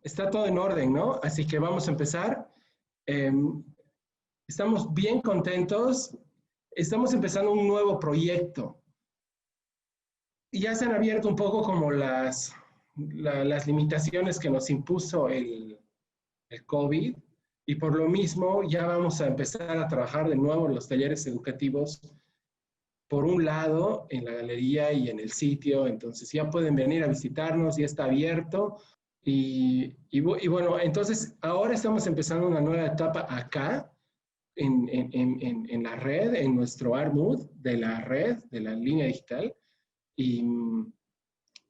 Está todo en orden, ¿no? Así que vamos a empezar. Eh, Estamos bien contentos. Estamos empezando un nuevo proyecto. Y ya se han abierto un poco como las limitaciones que nos impuso el COVID. Y por lo mismo ya vamos a empezar a trabajar de nuevo en los talleres educativos, por un lado, en la galería y en el sitio. Entonces ya pueden venir a visitarnos, ya está abierto. Y bueno, entonces ahora estamos empezando una nueva etapa acá, en la red, en nuestro ARMUD de la red, de la línea digital. Y,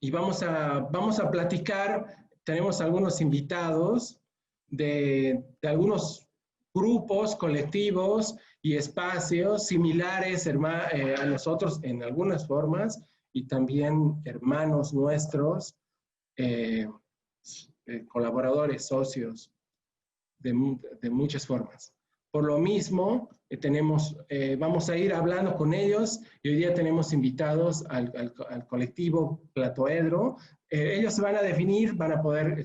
y vamos a platicar. Tenemos algunos invitados de algunos grupos, colectivos y espacios similares a nosotros en algunas formas, y también hermanos nuestros, eh, colaboradores, socios de muchas formas. Por lo mismo, vamos a ir hablando con ellos, y hoy día tenemos invitados al colectivo Platoedro. Ellos se van a definir, van a poder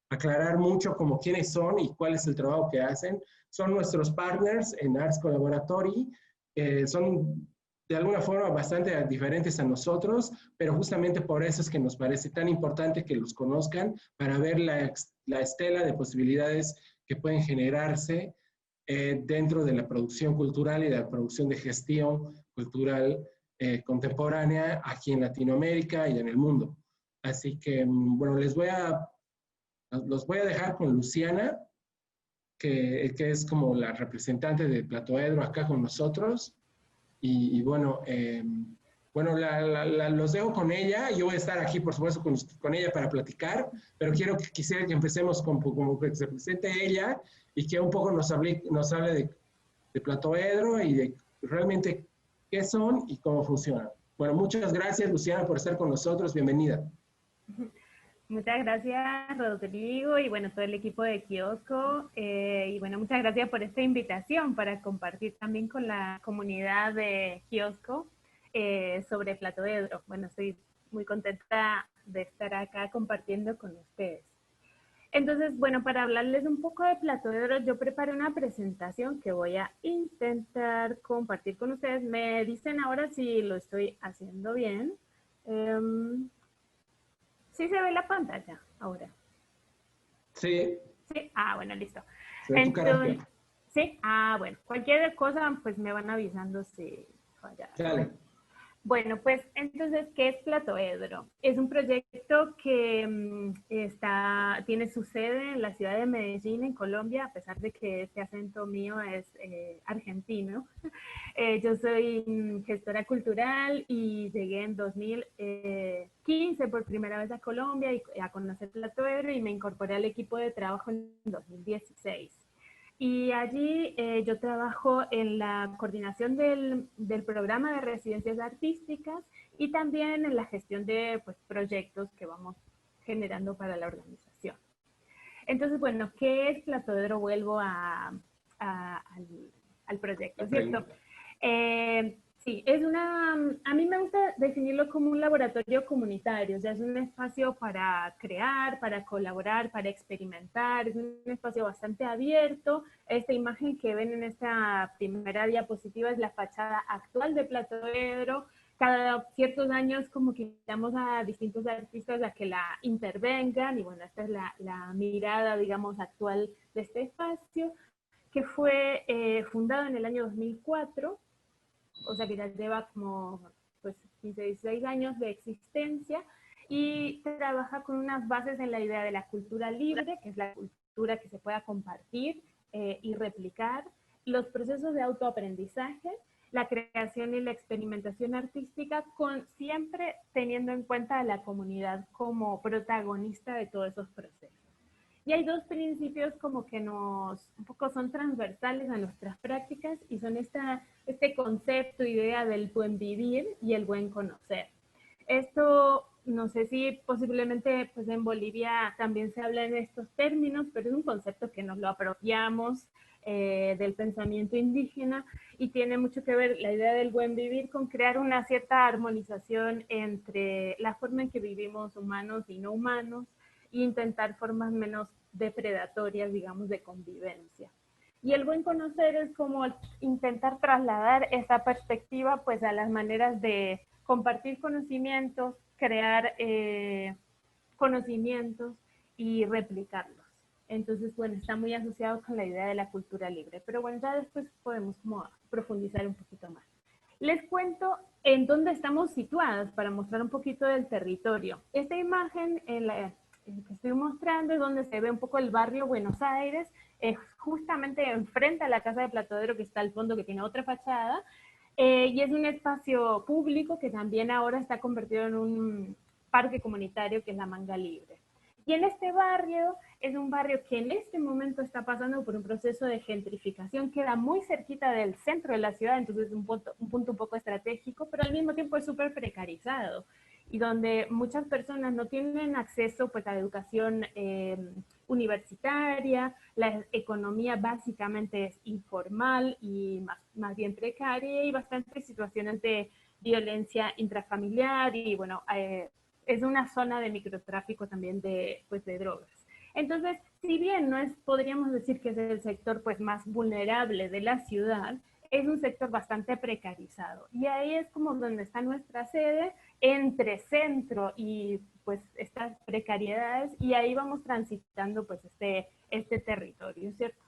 aclarar mucho como quiénes son y cuál es el trabajo que hacen. Son nuestros partners en Arts Collaboratory. Son de alguna forma bastante diferentes a nosotros, pero justamente por eso es que nos parece tan importante que los conozcan, para ver la estela de posibilidades que pueden generarse dentro de la producción cultural y de la producción de gestión cultural contemporánea aquí en Latinoamérica y en el mundo. Así que, bueno, los voy a dejar con Luciana, que es como la representante de Platoedro acá con nosotros. Bueno, los dejo con ella. Yo voy a estar aquí, por supuesto, con ella para platicar, pero quisiera que empecemos como que se presente ella y que un poco nos hable de Platoedro y de realmente qué son y cómo funcionan. Bueno, muchas gracias, Luciana, por estar con nosotros. Bienvenida. Muchas gracias, Rodrigo, y bueno, todo el equipo de Kiosco. Y bueno, muchas gracias por esta invitación para compartir también con la comunidad de Kiosco sobre Platoedro. Bueno, estoy muy contenta de estar acá compartiendo con ustedes. Entonces, bueno, para hablarles un poco de Platoedro, yo preparé una presentación que voy a intentar compartir con ustedes. Me dicen ahora si lo estoy haciendo bien. ¿Sí se ve la pantalla ahora? Sí. Sí, bueno, listo. Se ve tu cara. Entonces, sí, bueno, cualquier cosa, pues me van avisando si falla. Dale. Bueno, pues entonces, ¿qué es Platoedro? Es un proyecto que tiene su sede en la ciudad de Medellín, en Colombia, a pesar de que este acento mío es argentino. Yo soy gestora cultural y llegué en 2015 por primera vez a Colombia y a conocer Platoedro, y me incorporé al equipo de trabajo en 2016. Y allí yo trabajo en la coordinación del programa de residencias artísticas y también en la gestión de proyectos que vamos generando para la organización. Entonces, bueno, ¿qué es Platoedro? Vuelvo al proyecto, ¿cierto? Sí, a mí me gusta definirlo como un laboratorio comunitario. O sea, es un espacio para crear, para colaborar, para experimentar. Es un espacio bastante abierto. Esta imagen que ven en esta primera diapositiva es la fachada actual de Platoedro. Cada ciertos años como que invitamos a distintos artistas a que la intervengan, y bueno, esta es la mirada, digamos, actual de este espacio, que fue fundado en el año 2004, o sea que ya lleva como 15, 16 años de existencia, y trabaja con unas bases en la idea de la cultura libre, que es la cultura que se pueda compartir y replicar, los procesos de autoaprendizaje, la creación y la experimentación artística, siempre teniendo en cuenta a la comunidad como protagonista de todos esos procesos. Y hay dos principios como que un poco son transversales a nuestras prácticas, y son este concepto, idea del buen vivir y el buen conocer. Esto, no sé si posiblemente pues en Bolivia también se habla en estos términos, pero es un concepto que nos lo apropiamos del pensamiento indígena, y tiene mucho que ver la idea del buen vivir con crear una cierta armonización entre la forma en que vivimos humanos y no humanos, intentar formas menos depredatorias, digamos, de convivencia. Y el buen conocer es como intentar trasladar esa perspectiva pues a las maneras de compartir conocimientos, crear conocimientos y replicarlos. Entonces, bueno, está muy asociado con la idea de la cultura libre. Pero bueno, ya después podemos como profundizar un poquito más. Les cuento en dónde estamos situadas para mostrar un poquito del territorio. Esta imagen que estoy mostrando es donde se ve un poco el barrio Buenos Aires, justamente enfrente a la Casa de Platodero que está al fondo, que tiene otra fachada, y es un espacio público que también ahora está convertido en un parque comunitario que es la Manga Libre. Y en este barrio, es un barrio que en este momento está pasando por un proceso de gentrificación, queda muy cerquita del centro de la ciudad, entonces es un punto un poco estratégico, pero al mismo tiempo es súper precarizado y donde muchas personas no tienen acceso pues, a educación universitaria, la economía básicamente es informal y más bien precaria y bastantes situaciones de violencia intrafamiliar y bueno, es una zona de microtráfico también de, pues, de drogas. Entonces, si bien no es, podríamos decir que es el sector pues, más vulnerable de la ciudad, es un sector bastante precarizado. Y ahí es como donde está nuestra sede, entre centro y pues estas precariedades, y ahí vamos transitando pues este territorio, ¿cierto?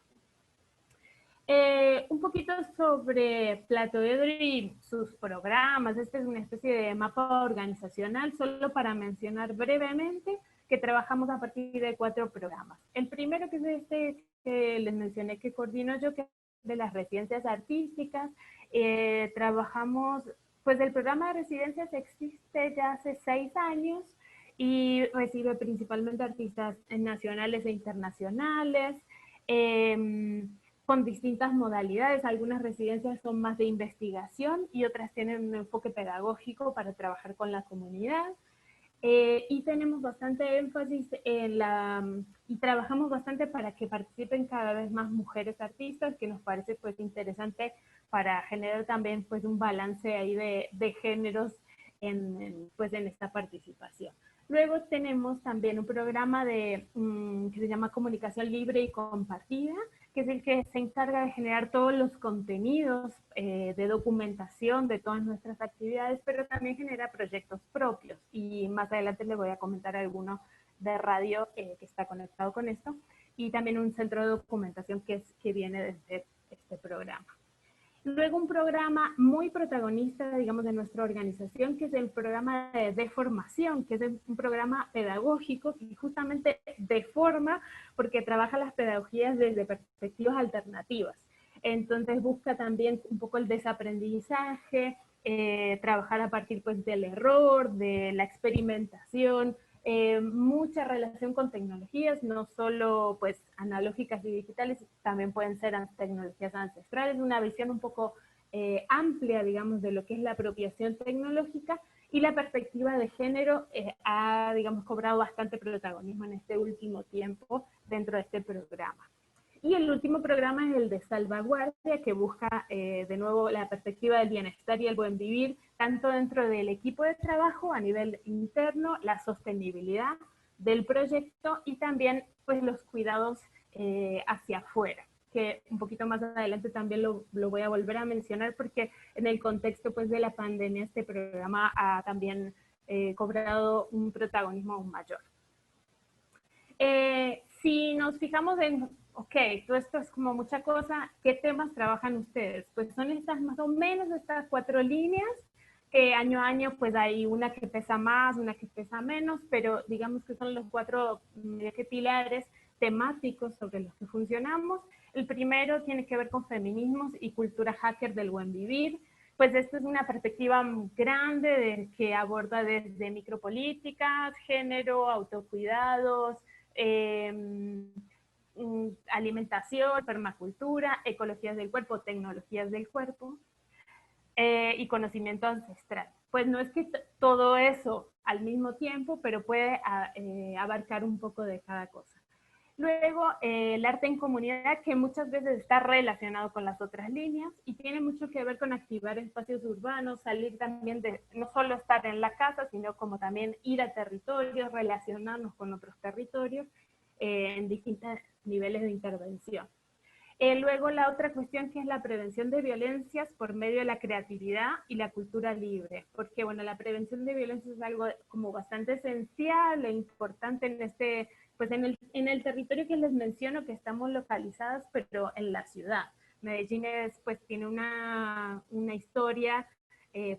Un poquito sobre Platoedro y sus programas. Este es una especie de mapa organizacional, solo para mencionar brevemente que trabajamos a partir de 4 programas. El primero, que es este que les mencioné que coordino yo, que es de las residencias artísticas. Trabajamos, pues el programa de residencias existe ya hace 6 años y recibe principalmente artistas nacionales e internacionales. Con distintas modalidades. Algunas residencias son más de investigación y otras tienen un enfoque pedagógico para trabajar con la comunidad. Y tenemos bastante énfasis en y trabajamos bastante para que participen cada vez más mujeres artistas, que nos parece pues interesante para generar también pues un balance ahí de géneros pues en esta participación. Luego tenemos también un programa que se llama Comunicación Libre y Compartida, que es el que se encarga de generar todos los contenidos de documentación de todas nuestras actividades, pero también genera proyectos propios. Y más adelante les voy a comentar alguno de radio que está conectado con esto. Y también un centro de documentación que viene desde este programa. Luego un programa muy protagonista, digamos, de nuestra organización, que es el programa de formación, que es un programa pedagógico que justamente deforma porque trabaja las pedagogías desde perspectivas alternativas. Entonces busca también un poco el desaprendizaje, trabajar a partir pues, del error, de la experimentación, mucha relación con tecnologías, no solo pues analógicas y digitales, también pueden ser tecnologías ancestrales, una visión un poco amplia, digamos, de lo que es la apropiación tecnológica, y la perspectiva de género ha, digamos, cobrado bastante protagonismo en este último tiempo dentro de este programa. Y el último programa es el de salvaguardia, que busca de nuevo la perspectiva del bienestar y el buen vivir, tanto dentro del equipo de trabajo a nivel interno, la sostenibilidad del proyecto y también pues, los cuidados hacia afuera, que un poquito más adelante también lo voy a volver a mencionar porque en el contexto pues, de la pandemia este programa ha también cobrado un protagonismo aún mayor. Si nos fijamos en, ok, todo esto es como mucha cosa, ¿qué temas trabajan ustedes? Pues son estas más o menos estas 4 líneas, que año a año pues hay una que pesa más, una que pesa menos, pero digamos que son los 4 pilares temáticos sobre los que funcionamos. El primero tiene que ver con feminismos y cultura hacker del buen vivir. Pues esto es una perspectiva grande que aborda desde micropolíticas, género, autocuidados, alimentación, permacultura, ecologías del cuerpo, tecnologías del cuerpo y conocimiento ancestral. Pues no es que todo eso al mismo tiempo, pero puede abarcar un poco de cada cosa. Luego, el arte en comunidad, que muchas veces está relacionado con las otras líneas y tiene mucho que ver con activar espacios urbanos, salir también de no solo estar en la casa, sino como también ir a territorios, relacionarnos con otros territorios en distintos niveles de intervención. Luego la otra cuestión que es la prevención de violencias por medio de la creatividad y la cultura libre, porque bueno, la prevención de violencias es algo como bastante esencial e importante en este, pues en el territorio que les menciono que estamos localizadas, pero en la ciudad. Medellín es, pues tiene una historia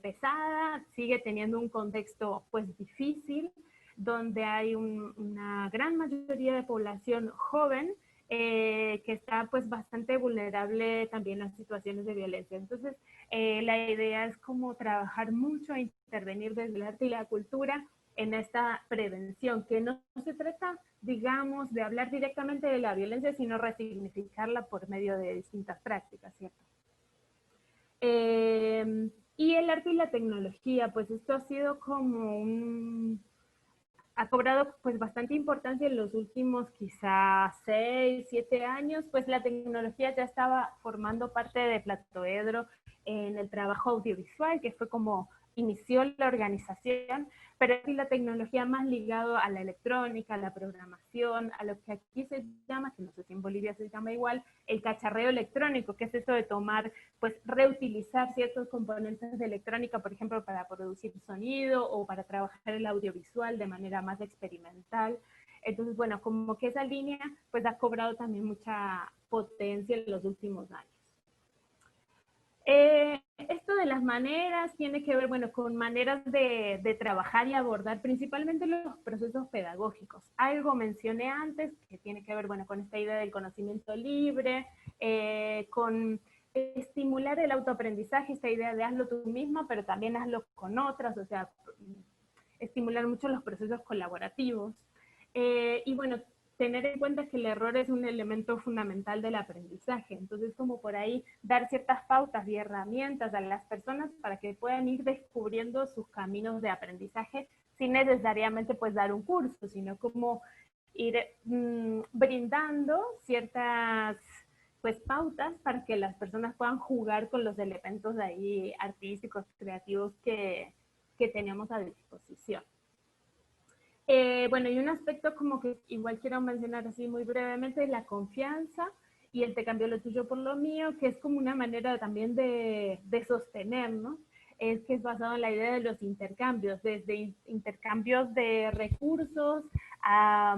pesada, sigue teniendo un contexto pues difícil, donde hay una gran mayoría de población joven que está pues bastante vulnerable también a situaciones de violencia. Entonces, la idea es como trabajar mucho e intervenir desde el arte y la cultura en esta prevención, que no se trata, digamos, de hablar directamente de la violencia, sino resignificarla por medio de distintas prácticas, ¿cierto? Y el arte y la tecnología, pues esto ha sido como ha cobrado pues bastante importancia en los últimos quizás 6, 7 años, pues la tecnología ya estaba formando parte de Platoedro en el trabajo audiovisual, que fue como inició la organización, pero sí la tecnología más ligado a la electrónica, a la programación, a lo que aquí se llama, que no sé si en Bolivia se llama igual, el cacharreo electrónico, que es eso de tomar, pues reutilizar ciertos componentes de electrónica, por ejemplo, para producir sonido o para trabajar el audiovisual de manera más experimental. Entonces, bueno, como que esa línea pues ha cobrado también mucha potencia en los últimos años. Esto de las maneras tiene que ver, bueno, con maneras de trabajar y abordar principalmente los procesos pedagógicos. Algo mencioné antes que tiene que ver, bueno, con esta idea del conocimiento libre, con estimular el autoaprendizaje, esta idea de hazlo tú misma, pero también hazlo con otras, o sea, estimular mucho los procesos colaborativos. Y bueno, tener en cuenta que el error es un elemento fundamental del aprendizaje. Entonces, como por ahí dar ciertas pautas y herramientas a las personas para que puedan ir descubriendo sus caminos de aprendizaje sin necesariamente pues dar un curso, sino como ir brindando ciertas pues pautas para que las personas puedan jugar con los elementos de ahí artísticos, creativos que tenemos a disposición. Bueno, y un aspecto como que igual quiero mencionar así muy brevemente es la confianza y el te cambio lo tuyo por lo mío, que es como una manera también de sostenernos, es que es basado en la idea de los intercambios, desde intercambios de recursos a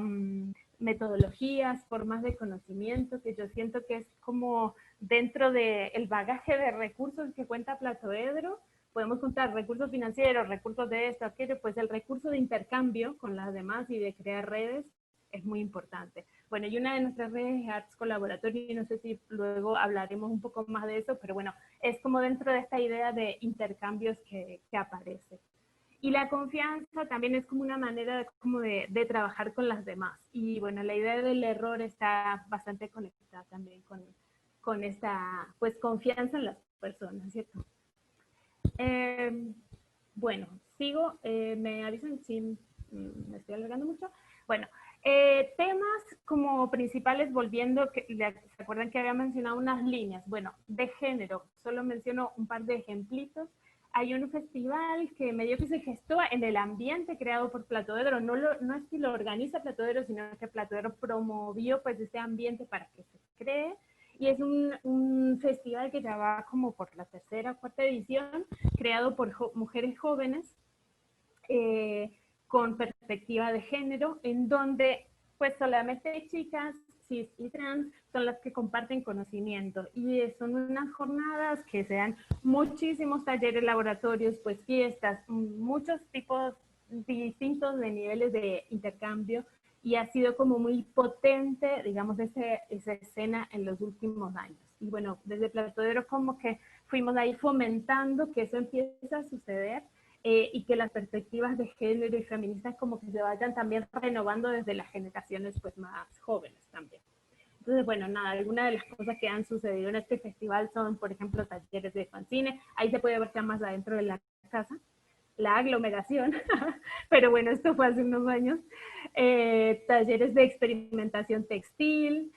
metodologías, formas de conocimiento, que yo siento que es como dentro del bagaje de recursos que cuenta Platoedro, podemos contar recursos financieros, recursos de esto, aquello, pues el recurso de intercambio con las demás y de crear redes es muy importante. Bueno, y una de nuestras redes es Arts Colaboratorio, y no sé si luego hablaremos un poco más de eso, pero bueno, es como dentro de esta idea de intercambios que aparece. Y la confianza también es como una manera como de trabajar con las demás. Y bueno, la idea del error está bastante conectada también con esta pues confianza en las personas, ¿cierto? Bueno, sigo, me avisan si me estoy alargando mucho. Bueno, temas como principales, volviendo, ¿se acuerdan que había mencionado unas líneas? Bueno, de género, solo menciono un par de ejemplitos. Hay un festival que medio que se gestó en el ambiente creado por Platoedro, no es que lo organiza Platoedro, sino que Platoedro promovió pues este ambiente para que se cree, y es un festival que ya va como por la tercera o cuarta edición, creado por mujeres jóvenes con perspectiva de género, en donde pues solamente chicas cis y trans son las que comparten conocimiento, y son unas jornadas que se dan muchísimos talleres, laboratorios, pues fiestas, muchos tipos distintos de niveles de intercambio, y ha sido como muy potente, digamos, esa escena en los últimos años. Y bueno, desde Platoedro como que fuimos ahí fomentando que eso empiece a suceder, y que las perspectivas de género y feministas como que se vayan también renovando desde las generaciones pues más jóvenes también. Entonces, bueno, nada, algunas de las cosas que han sucedido en este festival son, por ejemplo, talleres de fanzine, ahí se puede ver ya más adentro de la casa, la aglomeración, pero bueno, esto fue hace unos años, talleres de experimentación textil.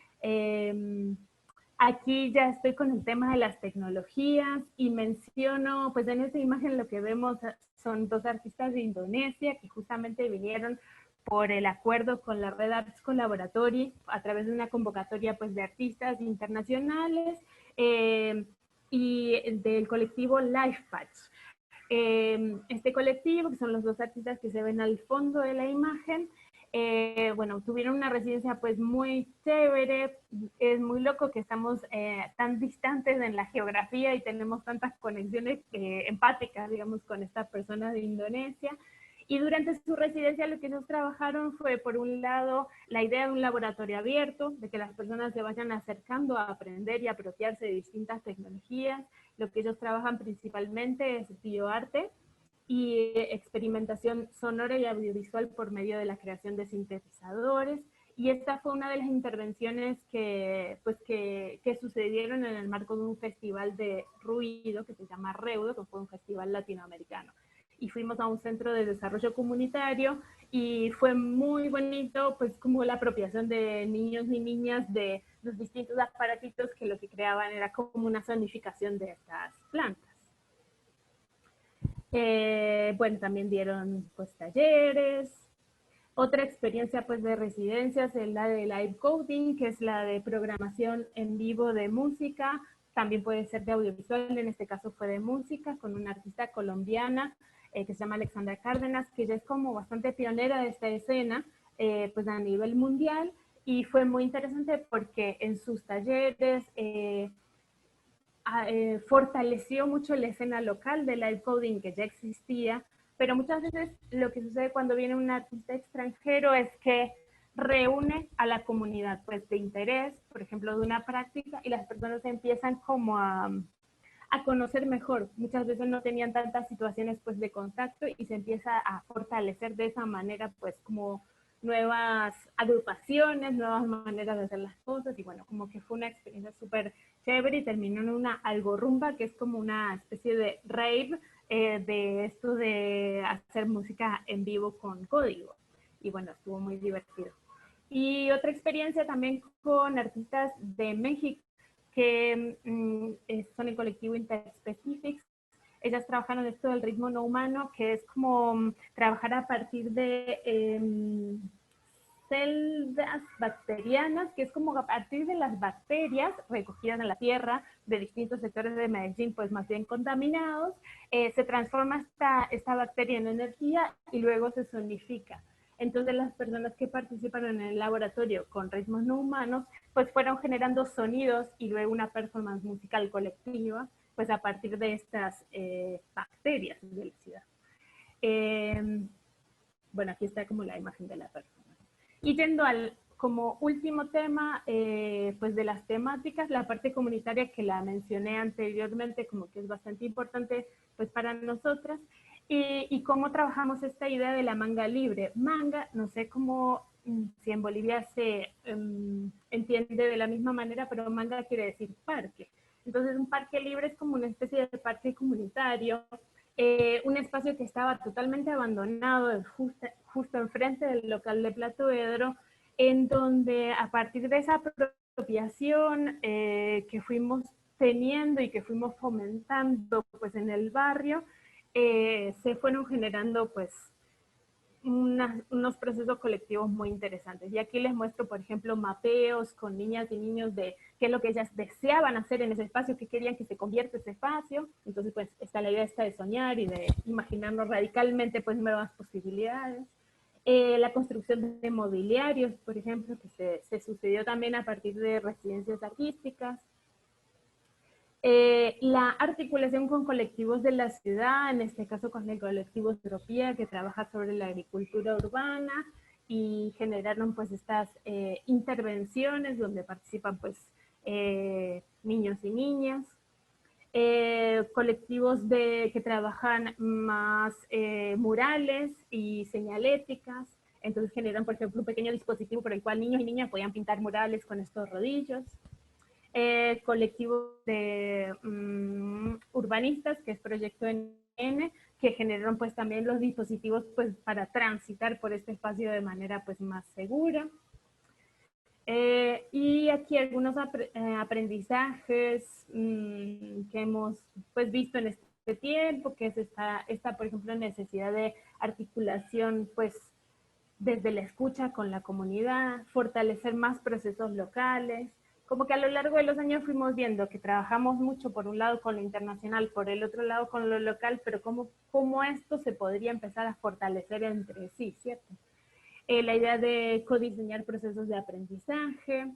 Aquí ya estoy con el tema de las tecnologías y menciono, pues en esta imagen lo que vemos son dos artistas de Indonesia que justamente vinieron por el acuerdo con la red Arts Collaboratory a través de una convocatoria pues de artistas internacionales y del colectivo Lifepatch. Este colectivo, que son los dos artistas que se ven al fondo de la imagen, bueno, tuvieron una residencia pues muy chévere. Es muy loco que estamos tan distantes en la geografía y tenemos tantas conexiones empáticas, digamos, con estas personas de Indonesia. Y durante su residencia lo que ellos trabajaron fue, por un lado, la idea de un laboratorio abierto, de que las personas se vayan acercando a aprender y apropiarse de distintas tecnologías. Lo que ellos trabajan principalmente es bioarte y experimentación sonora y audiovisual por medio de la creación de sintetizadores. Y esta fue una de las intervenciones que sucedieron en el marco de un festival de ruido que se llama Reudo, que fue un festival latinoamericano. Y fuimos a un centro de desarrollo comunitario y fue muy bonito, pues como la apropiación de niños y niñas de los distintos aparatitos que lo que creaban era como una sonificación de estas plantas. Bueno, también dieron pues talleres. Otra experiencia pues de residencias es la de live coding, que es la de programación en vivo de música. También puede ser de audiovisual, en este caso fue de música, con una artista colombiana que se llama Alexandra Cárdenas, que ella es como bastante pionera de esta escena, pues a nivel mundial. Y fue muy interesante porque en sus talleres fortaleció mucho la escena local de live coding que ya existía, pero muchas veces lo que sucede cuando viene un artista extranjero es que reúne a la comunidad pues de interés, por ejemplo, de una práctica, y las personas empiezan como a conocer mejor. Muchas veces no tenían tantas situaciones pues de contacto y se empieza a fortalecer de esa manera pues como nuevas agrupaciones, nuevas maneras de hacer las cosas, y bueno, como que fue una experiencia súper chévere y terminó en una algorumba, que es como una especie de rave de esto de hacer música en vivo con código. Y bueno, estuvo muy divertido. Y otra experiencia también con artistas de México que son el colectivo Interspecifics. Ellas trabajaron esto del ritmo no humano, que es como trabajar a partir de celdas bacterianas, que es como a partir de las bacterias recogidas en la tierra de distintos sectores de Medellín, pues más bien contaminados, se transforma esta bacteria en energía y luego se sonifica. Entonces las personas que participan en el laboratorio con ritmos no humanos, pues fueron generando sonidos y luego una performance musical colectiva, pues a partir de estas bacterias de la ciudad. Bueno, aquí está como la imagen de la performance. Y yendo al como último tema, pues de las temáticas, la parte comunitaria que la mencioné anteriormente, como que es bastante importante pues para nosotras, y cómo trabajamos esta idea de la manga libre. Manga, no sé cómo, si en Bolivia se entiende de la misma manera, pero manga quiere decir parque. Entonces un parque libre es como una especie de parque comunitario, un espacio que estaba totalmente abandonado, justo enfrente del local de Platoedro, en donde a partir de esa apropiación que fuimos teniendo y que fuimos fomentando pues en el barrio, se fueron generando pues unos procesos colectivos muy interesantes. Y aquí les muestro, por ejemplo, mapeos con niñas y niños de qué es lo que ellas deseaban hacer en ese espacio, qué querían que se convierta ese espacio. Entonces, pues, está la idea esta de soñar y de imaginarnos radicalmente, pues, nuevas posibilidades. La construcción de mobiliarios, por ejemplo, que se sucedió también a partir de residencias artísticas. La articulación con colectivos de la ciudad, en este caso con el colectivo Estropía, que trabaja sobre la agricultura urbana, y generaron pues estas intervenciones donde participan pues niños y niñas. Colectivos que trabajan más murales y señaléticas, entonces generan por ejemplo un pequeño dispositivo por el cual niños y niñas podían pintar murales con estos rodillos. Colectivo de urbanistas, que es Proyecto que generaron pues también los dispositivos pues para transitar por este espacio de manera pues más segura. Y aquí algunos aprendizajes que hemos pues visto en este tiempo, que es esta por ejemplo, necesidad de articulación pues desde la escucha con la comunidad, fortalecer más procesos locales. Como que a lo largo de los años fuimos viendo que trabajamos mucho por un lado con lo internacional, por el otro lado con lo local, pero cómo esto se podría empezar a fortalecer entre sí, ¿cierto? La idea de codiseñar procesos de aprendizaje,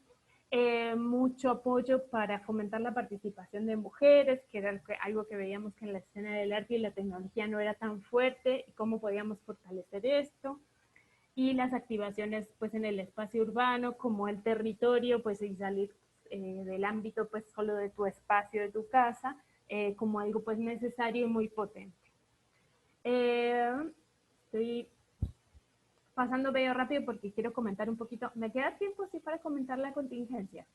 mucho apoyo para fomentar la participación de mujeres, que era algo que veíamos que en la escena del arte y la tecnología no era tan fuerte, y cómo podíamos fortalecer esto. Y las activaciones pues en el espacio urbano, como el territorio, pues y salir del ámbito pues solo de tu espacio, de tu casa, como algo pues necesario y muy potente. Estoy pasando medio rápido porque quiero comentar un poquito. ¿Me queda tiempo sí para comentar la contingencia?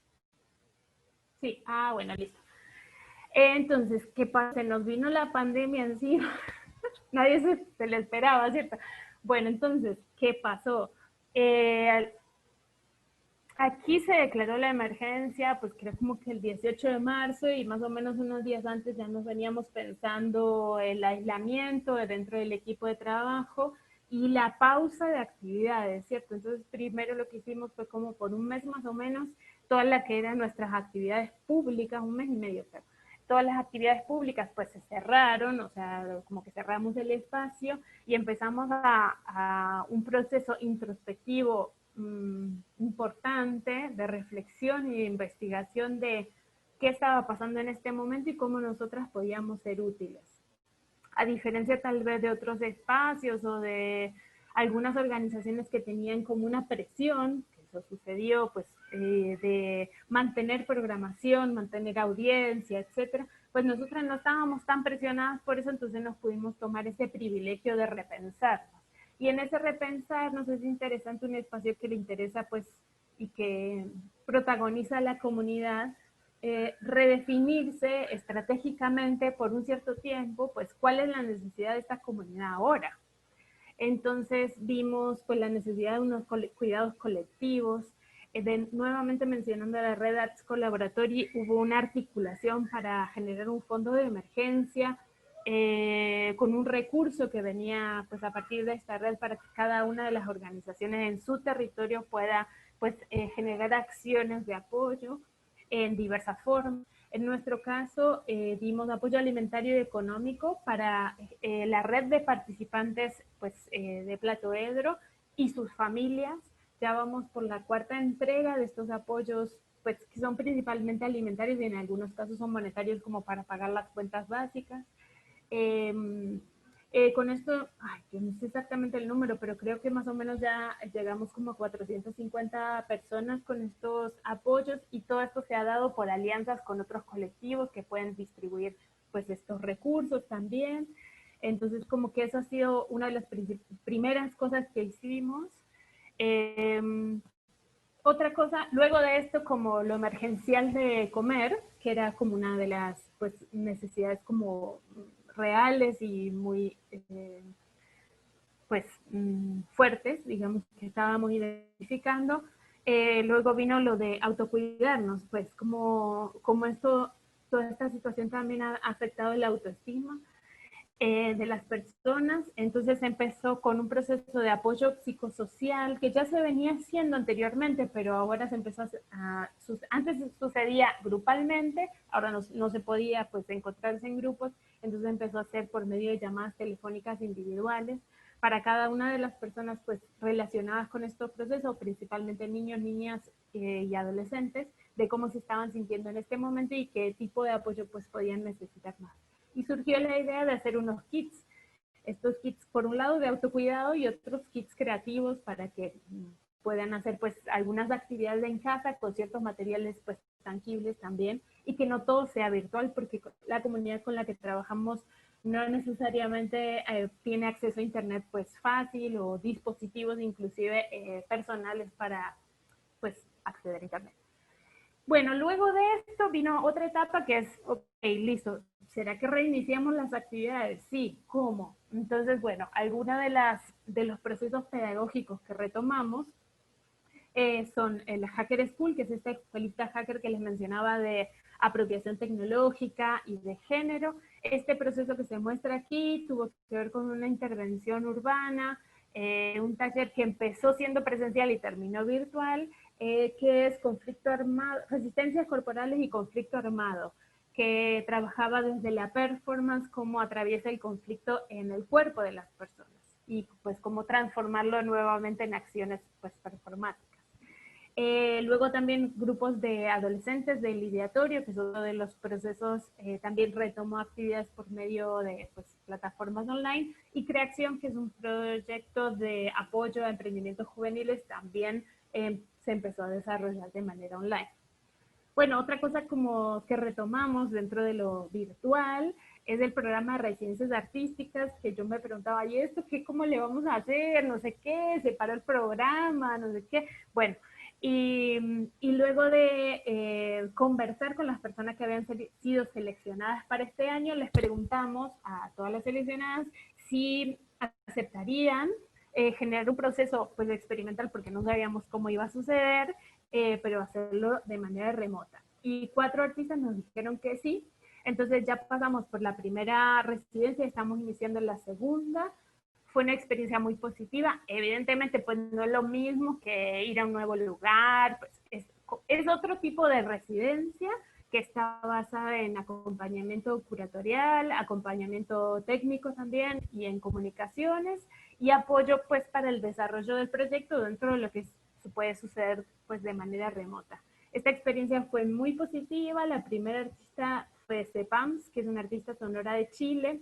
Sí, bueno, listo. Entonces, ¿qué pasa? Se nos vino la pandemia encima. Nadie se le esperaba, ¿cierto? Bueno, entonces, ¿qué pasó? Aquí se declaró la emergencia, pues creo como que el 18 de marzo y más o menos unos días antes ya nos veníamos pensando el aislamiento dentro del equipo de trabajo y la pausa de actividades, ¿cierto? Entonces primero lo que hicimos fue como por un mes más o menos, todas las que eran nuestras actividades públicas, un mes y medio, pero todas las actividades públicas pues se cerraron, o sea, como que cerramos el espacio y empezamos a un proceso introspectivo importante de reflexión y de investigación de qué estaba pasando en este momento y cómo nosotras podíamos ser útiles. A diferencia tal vez de otros espacios o de algunas organizaciones que tenían como una presión, que eso sucedió, pues de mantener programación, mantener audiencia, etcétera, pues nosotras no estábamos tan presionadas por eso, entonces nos pudimos tomar ese privilegio de repensarnos. Y en ese repensarnos es interesante un espacio que le interesa pues y que protagoniza a la comunidad, redefinirse estratégicamente por un cierto tiempo, pues cuál es la necesidad de esta comunidad ahora. Entonces vimos pues la necesidad de unos cuidados colectivos, nuevamente mencionando la red Arts Collaboratory, hubo una articulación para generar un fondo de emergencia con un recurso que venía pues a partir de esta red para que cada una de las organizaciones en su territorio pueda pues generar acciones de apoyo en diversas formas. En nuestro caso, dimos apoyo alimentario y económico para la red de participantes pues, de Platoedro y sus familias. Ya vamos por la cuarta entrega de estos apoyos, pues, que son principalmente alimentarios y en algunos casos son monetarios como para pagar las cuentas básicas. Con esto, yo no sé exactamente el número, pero creo que más o menos ya llegamos como a 450 personas con estos apoyos y todo esto se ha dado por alianzas con otros colectivos que pueden distribuir pues estos recursos también. Entonces como que eso ha sido una de las primeras cosas que hicimos. Otra cosa, luego de esto, como lo emergencial de comer, que era como una de las pues, necesidades como reales y muy pues fuertes, digamos, que estábamos identificando. Luego vino lo de autocuidarnos, pues como esto, toda esta situación también ha afectado la autoestima de las personas. Entonces empezó con un proceso de apoyo psicosocial que ya se venía haciendo anteriormente, pero ahora se empezó antes sucedía grupalmente, ahora no se podía pues encontrarse en grupos, entonces empezó a hacer por medio de llamadas telefónicas individuales para cada una de las personas pues relacionadas con estos procesos, principalmente niños, niñas y adolescentes, de cómo se estaban sintiendo en este momento y qué tipo de apoyo pues podían necesitar más. Y surgió la idea de hacer unos kits. Estos kits, por un lado, de autocuidado y otros kits creativos para que puedan hacer pues algunas actividades en casa con ciertos materiales pues tangibles también y que no todo sea virtual porque la comunidad con la que trabajamos no necesariamente tiene acceso a internet pues fácil o dispositivos inclusive personales para pues acceder a internet. Bueno, luego de esto vino otra etapa que es, ok, listo, ¿será que reiniciamos las actividades? Sí, ¿cómo? Entonces, bueno, algunas de los procesos pedagógicos que retomamos son el Hacker School, que es esta escuelita hacker que les mencionaba de apropiación tecnológica y de género. Este proceso que se muestra aquí tuvo que ver con una intervención urbana, un taller que empezó siendo presencial y terminó virtual, que es conflicto armado, resistencias corporales y conflicto armado, que trabajaba desde la performance, cómo atraviesa el conflicto en el cuerpo de las personas y pues cómo transformarlo nuevamente en acciones pues performáticas. Luego también grupos de adolescentes del ideatorio, que es uno de los procesos, también retomó actividades por medio de pues, plataformas online, y Creación, que es un proyecto de apoyo a emprendimientos juveniles, también se empezó a desarrollar de manera online. Bueno, otra cosa como que retomamos dentro de lo virtual es el programa de residencias artísticas, que yo me preguntaba, ¿y esto qué, cómo le vamos a hacer? No sé qué, se paró el programa, no sé qué. Bueno, y luego de conversar con las personas que habían sido seleccionadas para este año, les preguntamos a todas las seleccionadas si aceptarían generar un proceso pues experimental, porque no sabíamos cómo iba a suceder, pero hacerlo de manera remota. Y 4 artistas nos dijeron que sí. Entonces ya pasamos por la primera residencia, estamos iniciando la segunda. Fue una experiencia muy positiva. Evidentemente, pues no es lo mismo que ir a un nuevo lugar, pues es otro tipo de residencia que está basada en acompañamiento curatorial, acompañamiento técnico también y en comunicaciones y apoyo pues para el desarrollo del proyecto dentro de lo que se puede suceder pues de manera remota. Esta experiencia fue muy positiva. La primera artista fue Cepams, que es una artista sonora de Chile.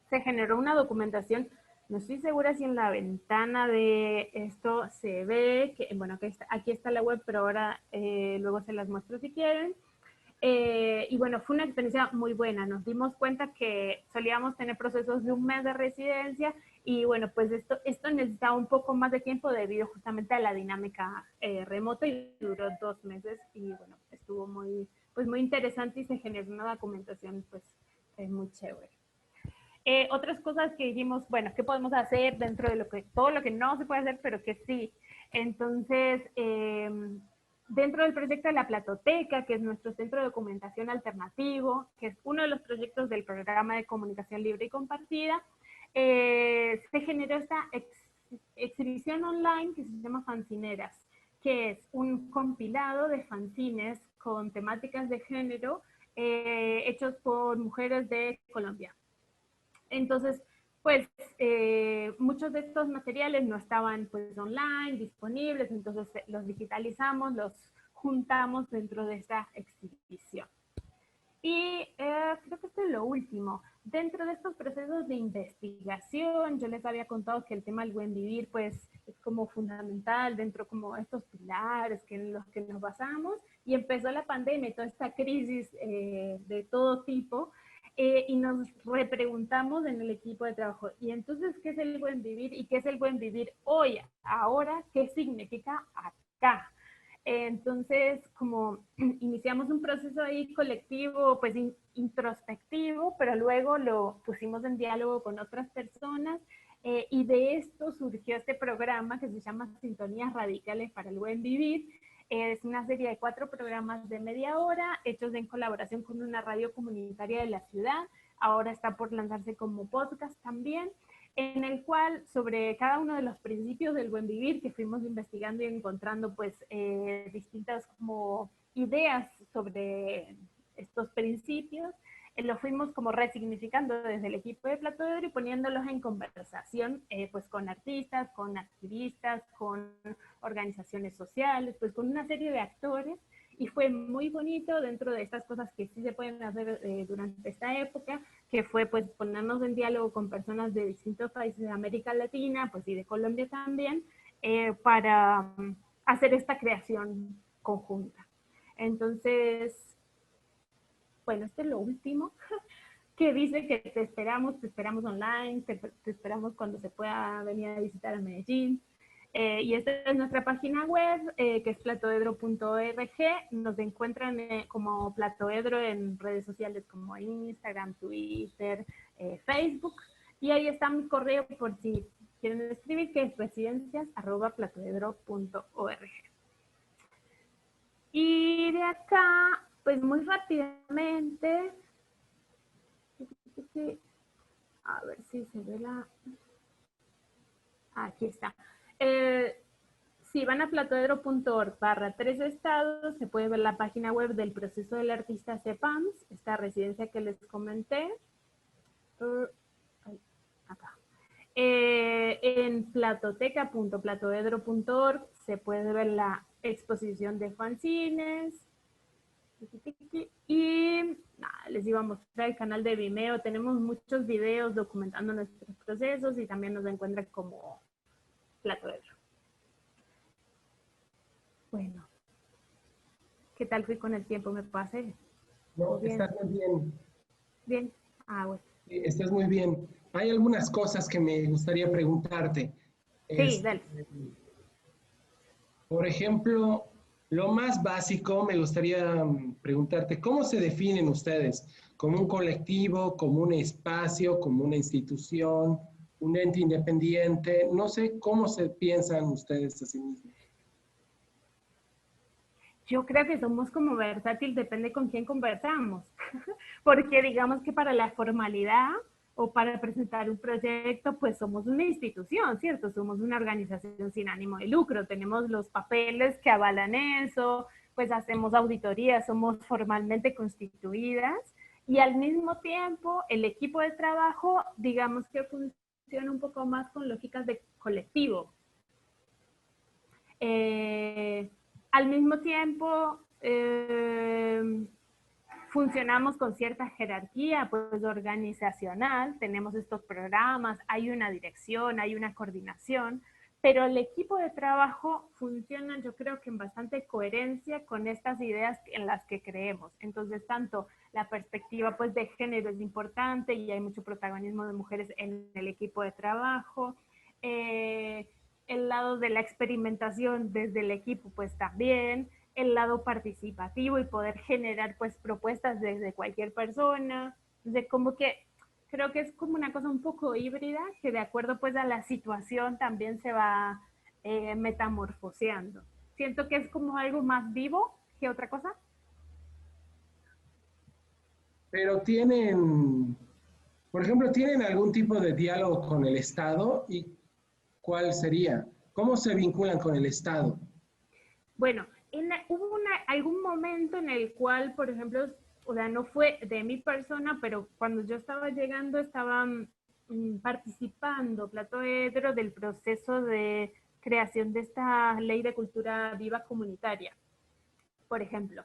Se generó una documentación, no estoy segura si en la ventana de esto se ve, que bueno, aquí está la web, pero ahora luego se las muestro si quieren. Y bueno, fue una experiencia muy buena. Nos dimos cuenta que solíamos tener procesos de un mes de residencia y bueno, pues esto necesitaba un poco más de tiempo debido justamente a la dinámica remota, y duró 2 meses y bueno, estuvo pues muy interesante y se generó una documentación pues muy chévere. Otras cosas que dijimos, bueno, ¿qué podemos hacer dentro de todo lo que no se puede hacer, pero que sí? Entonces, dentro del proyecto de la Platoteca, que es nuestro centro de documentación alternativo, que es uno de los proyectos del programa de comunicación libre y compartida, se generó esta exhibición online que se llama Fanzineras, que es un compilado de fanzines con temáticas de género hechos por mujeres de Colombia. Entonces, pues muchos de estos materiales no estaban pues online, disponibles, entonces los digitalizamos, los juntamos dentro de esta exhibición. Y creo que esto es lo último. Dentro de estos procesos de investigación, yo les había contado que el tema del buen vivir pues es como fundamental dentro como estos pilares en los que nos basamos, y empezó la pandemia y toda esta crisis de todo tipo, y nos repreguntamos en el equipo de trabajo, y entonces, ¿qué es el buen vivir? ¿Y qué es el buen vivir hoy, ahora? ¿Qué significa acá? Entonces, como iniciamos un proceso ahí colectivo, pues introspectivo, pero luego lo pusimos en diálogo con otras personas, y de esto surgió este programa que se llama Sintonías Radicales para el Buen Vivir. Es una serie de 4 programas de media hora, hechos en colaboración con una radio comunitaria de la ciudad. Ahora está por lanzarse como podcast también, en el cual sobre cada uno de los principios del buen vivir que fuimos investigando y encontrando pues distintas como ideas sobre estos principios, lo fuimos como resignificando desde el equipo de Plato de Oro y poniéndolos en conversación pues con artistas, con activistas, con organizaciones sociales, pues con una serie de actores, y fue muy bonito dentro de estas cosas que sí se pueden hacer durante esta época, que fue pues ponernos en diálogo con personas de distintos países de América Latina, pues y de Colombia también, para hacer esta creación conjunta. Entonces, bueno, esto es lo último, que dice que te esperamos online, te esperamos cuando se pueda venir a visitar a Medellín. Y esta es nuestra página web, que es platoedro.org. Nos encuentran como Platoedro en redes sociales como Instagram, Twitter, Facebook. Y ahí está mi correo por si quieren escribir, que es residencias@platoedro.org. Y de acá, pues muy rápidamente, a ver si se ve la... Aquí está. Si van a platoedro.org/3 estados, se puede ver la página web del proceso del artista CEPAMS, esta residencia que les comenté. Acá. En platoteca.platoedro.org se puede ver la exposición de fanzines. Y les iba a mostrar el canal de Vimeo. Tenemos muchos videos documentando nuestros procesos y también nos encuentran como Platoedro. Bueno, ¿qué tal fui con el tiempo? ¿Me pasé? No, Bien. estás muy bien. Bien. Bueno. Sí, estás muy bien. Hay algunas cosas que me gustaría preguntarte. Sí, dale. Por ejemplo, lo más básico, me gustaría preguntarte, ¿cómo se definen ustedes? ¿Como un colectivo, como un espacio, como una institución, un ente independiente? No sé cómo se piensan ustedes a sí mismos. Yo creo que somos como versátil, depende con quién conversamos. Porque digamos que para la formalidad o para presentar un proyecto, pues somos una institución, ¿cierto? Somos una organización sin ánimo de lucro, tenemos los papeles que avalan eso, pues hacemos auditorías, somos formalmente constituidas y al mismo tiempo el equipo de trabajo, digamos que funciona un poco más con lógicas de colectivo. Al mismo tiempo, funcionamos con cierta jerarquía pues organizacional, tenemos estos programas, hay una dirección, hay una coordinación, pero el equipo de trabajo funciona yo creo que en bastante coherencia con estas ideas en las que creemos. Entonces, tanto la perspectiva pues de género es importante y hay mucho protagonismo de mujeres en el equipo de trabajo. El lado de la experimentación desde el equipo pues también, el lado participativo y poder generar pues propuestas desde cualquier persona, de como que creo que es como una cosa un poco híbrida que de acuerdo pues a la situación también se va metamorfoseando. Siento que es como algo más vivo que otra cosa. Pero tienen, por ejemplo, ¿tienen algún tipo de diálogo con el Estado? ¿Y cuál sería? ¿Cómo se vinculan con el Estado? Bueno, hubo algún momento en el cual, por ejemplo, o sea, no fue de mi persona, pero cuando yo estaba llegando estaba participando Platoedro del proceso de creación de esta ley de cultura viva comunitaria. Por ejemplo,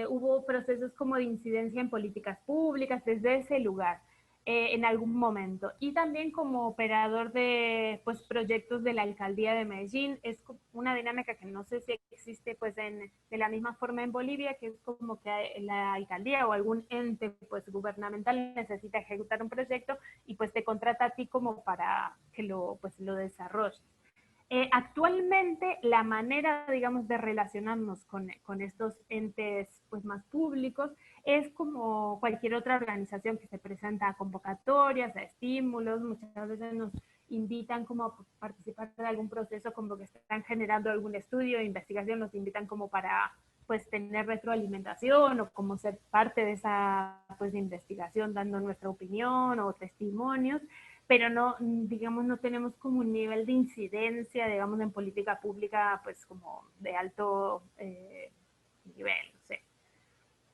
hubo procesos como de incidencia en políticas públicas desde ese lugar. En algún momento. Y también como operador de pues, proyectos de la alcaldía de Medellín, es una dinámica que no sé si existe pues, de la misma forma en Bolivia, que es como que la alcaldía o algún ente pues, gubernamental necesita ejecutar un proyecto y pues te contrata a ti como para que lo desarrolles. Actualmente la manera, digamos, de relacionarnos con estos entes pues, más públicos es como cualquier otra organización que se presenta a convocatorias, a estímulos, muchas veces nos invitan como a participar de algún proceso, como que están generando algún estudio, investigación, nos invitan como para pues tener retroalimentación o como ser parte de esa pues investigación dando nuestra opinión o testimonios, pero no, digamos, no tenemos como un nivel de incidencia, digamos, en política pública, pues como de alto nivel, no sé.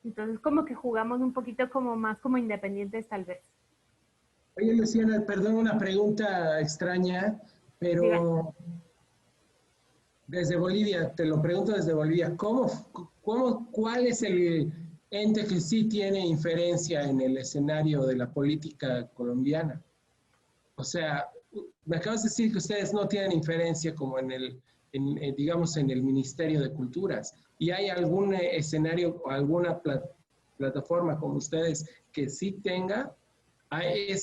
Entonces, como que jugamos un poquito como más como independientes, tal vez. Oye, Luciana, perdón, una pregunta extraña, Digan. pero desde Bolivia, te lo pregunto desde Bolivia, ¿cuál es el ente que sí tiene inferencia en el escenario de la política colombiana? O sea, me acabas de decir que ustedes no tienen inferencia como digamos, en el Ministerio de Culturas. ¿Y hay algún escenario o alguna plataforma como ustedes que sí tenga? Pues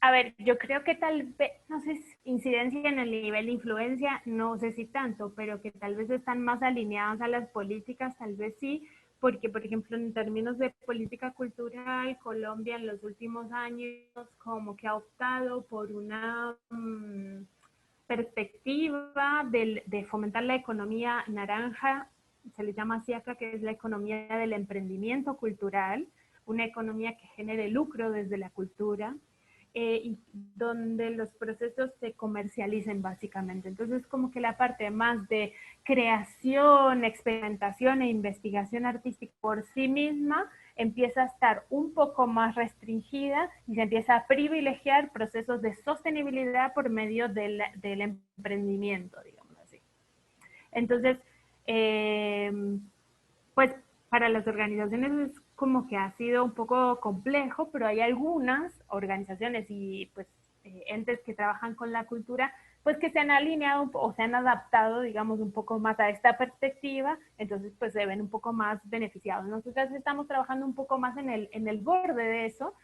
A ver, yo creo que tal vez, no sé, incidencia en el nivel de influencia, no sé si tanto, pero que tal vez están más alineadas a las políticas, tal vez sí, porque, por ejemplo, en términos de política cultural, Colombia en los últimos años como que ha optado por una perspectiva de fomentar la economía naranja, se le llama así acá, que es la economía del emprendimiento cultural, una economía que genere lucro desde la cultura, y donde los procesos se comercialicen básicamente. Entonces, como que la parte más de creación, experimentación e investigación artística por sí misma empieza a estar un poco más restringida y se empieza a privilegiar procesos de sostenibilidad por medio del emprendimiento, digamos así. Entonces, eh, pues para las organizaciones es como que ha sido un poco complejo, pero hay algunas organizaciones y pues entes que trabajan con la cultura, pues que se han alineado o se han adaptado, digamos, un poco más a esta perspectiva, entonces pues se ven un poco más beneficiados. Nosotros estamos trabajando un poco más en el borde de eso,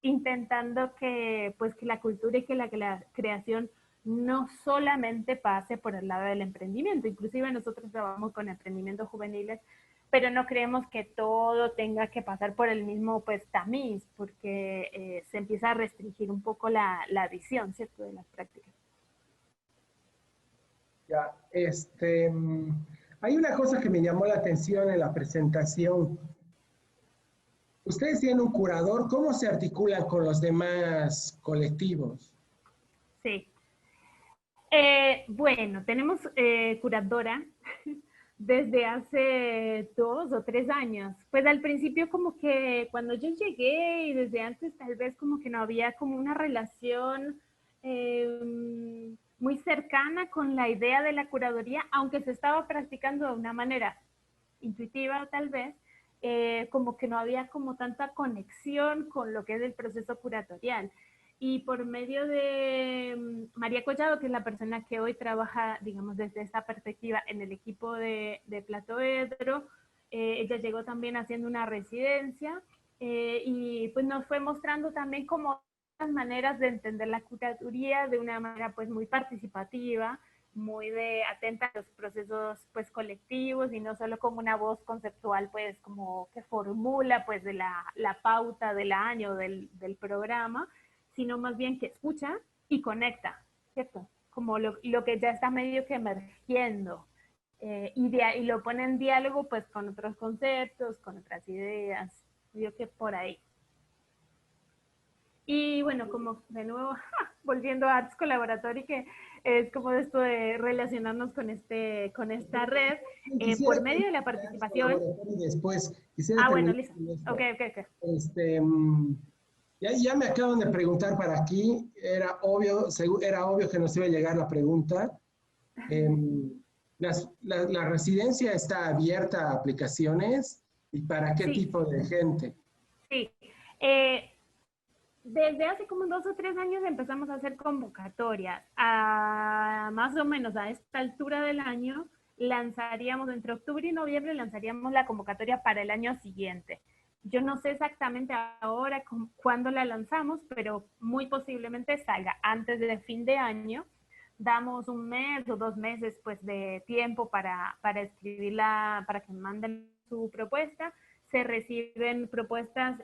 intentando que pues que la cultura y que la creación no solamente pase por el lado del emprendimiento, inclusive nosotros trabajamos con emprendimientos juveniles, pero no creemos que todo tenga que pasar por el mismo pues tamiz, porque se empieza a restringir un poco la visión, ¿cierto?, de las prácticas. Ya, hay una cosa que me llamó la atención en la presentación. Ustedes tienen un curador, ¿cómo se articulan con los demás colectivos? Sí. Bueno, tenemos curadora desde hace 2 o 3 años. Pues al principio como que cuando yo llegué y desde antes tal vez como que no había como una relación muy cercana con la idea de la curaduría, aunque se estaba practicando de una manera intuitiva tal vez, como que no había como tanta conexión con lo que es el proceso curatorial. Y por medio de María Collado, que es la persona que hoy trabaja, digamos, desde esta perspectiva en el equipo de Platoedro, ella llegó también haciendo una residencia y pues nos fue mostrando también como las maneras de entender la curaduría de una manera pues muy participativa, muy de atenta a los procesos pues colectivos y no solo como una voz conceptual pues como que formula pues de la pauta del año del programa, sino más bien que escucha y conecta, ¿cierto? Como lo que ya está medio que emergiendo, y lo pone en diálogo pues con otros conceptos, con otras ideas, yo que por ahí. Y bueno, como de nuevo, volviendo a Arts Collaboratory, que es como esto de relacionarnos con esta red, Quisiera por medio de la terminar con Arts participación. Collaboratory después. Quisiera Ah, bueno, terminar listo. con Ok, esto. ok, ok. Ya me acaban de preguntar para aquí. Era obvio que nos iba a llegar la pregunta. Em, la residencia está abierta a aplicaciones y para qué Sí, tipo de gente. sí. Eh, Desde hace como 2 o 3 años empezamos a hacer convocatorias. Más o menos a esta altura del año lanzaríamos, entre octubre y noviembre, lanzaríamos la convocatoria para el año siguiente. Yo no sé exactamente ahora cuándo la lanzamos, pero muy posiblemente salga antes de fin de año. Damos 1 mes o 2 meses pues, de tiempo para escribirla, para que manden su propuesta. Se reciben propuestas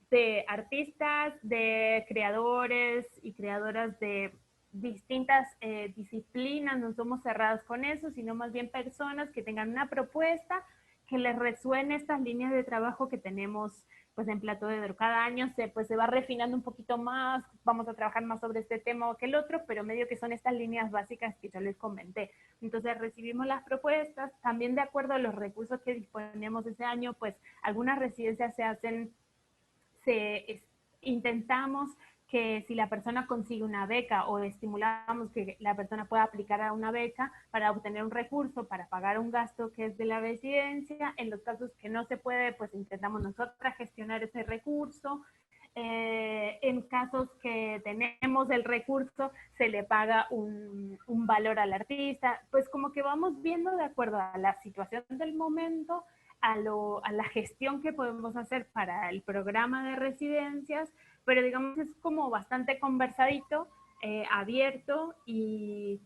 de artistas, de creadores y creadoras de distintas disciplinas, no somos cerrados con eso, sino más bien personas que tengan una propuesta que les resuene estas líneas de trabajo que tenemos pues en Platoedro. Cada año pues, se va refinando un poquito más, vamos a trabajar más sobre este tema o que el otro, pero medio que son estas líneas básicas que yo les comenté. Entonces recibimos las propuestas, también de acuerdo a los recursos que disponemos ese año, pues algunas residencias se hacen, intentamos que si la persona consigue una beca o estimulamos que la persona pueda aplicar a una beca para obtener un recurso, para pagar un gasto que es de la residencia. En los casos que no se puede, pues intentamos nosotras gestionar ese recurso. En casos que tenemos el recurso, se le paga un valor al artista. Pues como que vamos viendo de acuerdo a la situación del momento, a la gestión que podemos hacer para el programa de residencias, pero digamos es como bastante conversadito, abierto y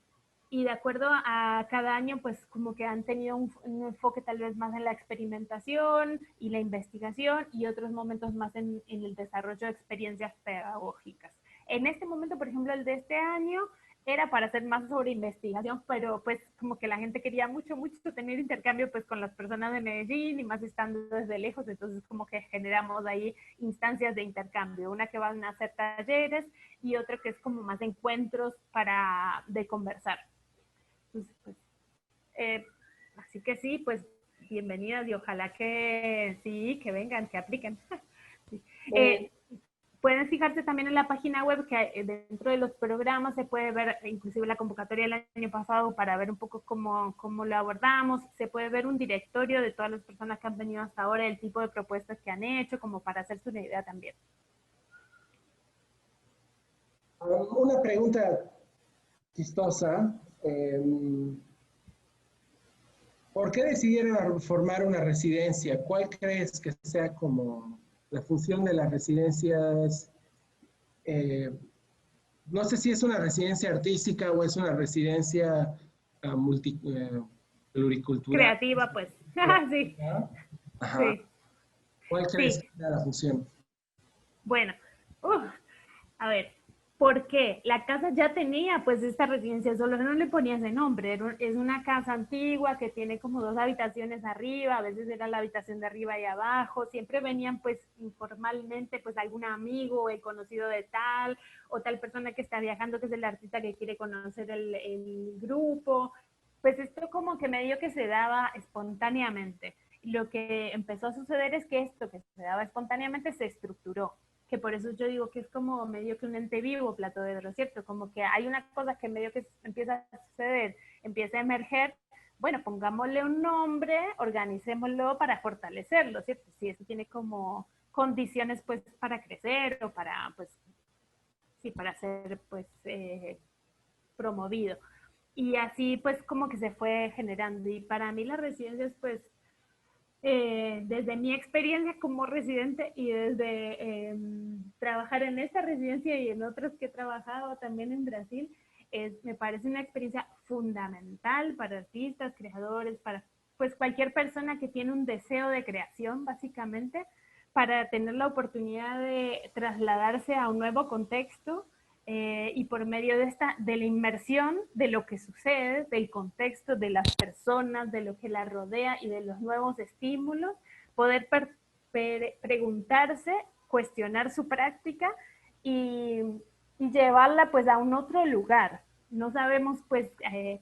de acuerdo a cada año, pues como que han tenido un enfoque tal vez más en la experimentación y la investigación y otros momentos más en el desarrollo de experiencias pedagógicas. En este momento, por ejemplo, el de este año era para hacer más sobre investigación, pero pues como que la gente quería mucho, mucho tener intercambio pues con las personas de Medellín y más estando desde lejos, entonces como que generamos ahí instancias de intercambio, una que van a hacer talleres y otra que es como más encuentros de conversar. Entonces, pues, así que sí, pues bienvenidas y ojalá que sí, que vengan, que apliquen. Sí. Pueden fijarse también en la página web que dentro de los programas se puede ver inclusive la convocatoria del año pasado para ver un poco cómo lo abordamos. Se puede ver un directorio de todas las personas que han venido hasta ahora, el tipo de propuestas que han hecho, como para hacerse una idea también. Una pregunta chistosa. ¿Por qué decidieron formar una residencia? ¿Cuál crees que sea como la función de las residencias? Eh, no sé si es una residencia artística o es una residencia pluricultural. Creativa, pues. Sí, Ajá. sí, ¿Cuál crees sí. que sea la función? Bueno, a ver, ¿por qué? La casa ya tenía pues esta residencia, solo no le ponía ese nombre. Es una casa antigua que tiene como 2 habitaciones arriba, a veces era la habitación de arriba y abajo, siempre venían pues informalmente pues algún amigo o el conocido de tal o tal persona que está viajando, que es el artista que quiere conocer el grupo. Pues esto como que medio que se daba espontáneamente. Lo que empezó a suceder es que esto que se daba espontáneamente se estructuró, que por eso yo digo que es como medio que un ente vivo, Plato de Dro, ¿cierto? Como que hay una cosa que medio que empieza a suceder, empieza a emerger, bueno, pongámosle un nombre, organicémoslo para fortalecerlo, ¿cierto? Si eso tiene como condiciones pues para crecer o para, pues, sí, para ser pues promovido. Y así pues como que se fue generando. Y para mí las residencias pues desde mi experiencia como residente y desde trabajar en esta residencia y en otras que he trabajado también en Brasil, me parece una experiencia fundamental para artistas, creadores, para pues cualquier persona que tiene un deseo de creación, básicamente, para tener la oportunidad de trasladarse a un nuevo contexto y por medio de la inmersión de lo que sucede, del contexto, de las personas, de lo que la rodea y de los nuevos estímulos, poder preguntarse, cuestionar su práctica y, y, llevarla pues a un otro lugar. No sabemos pues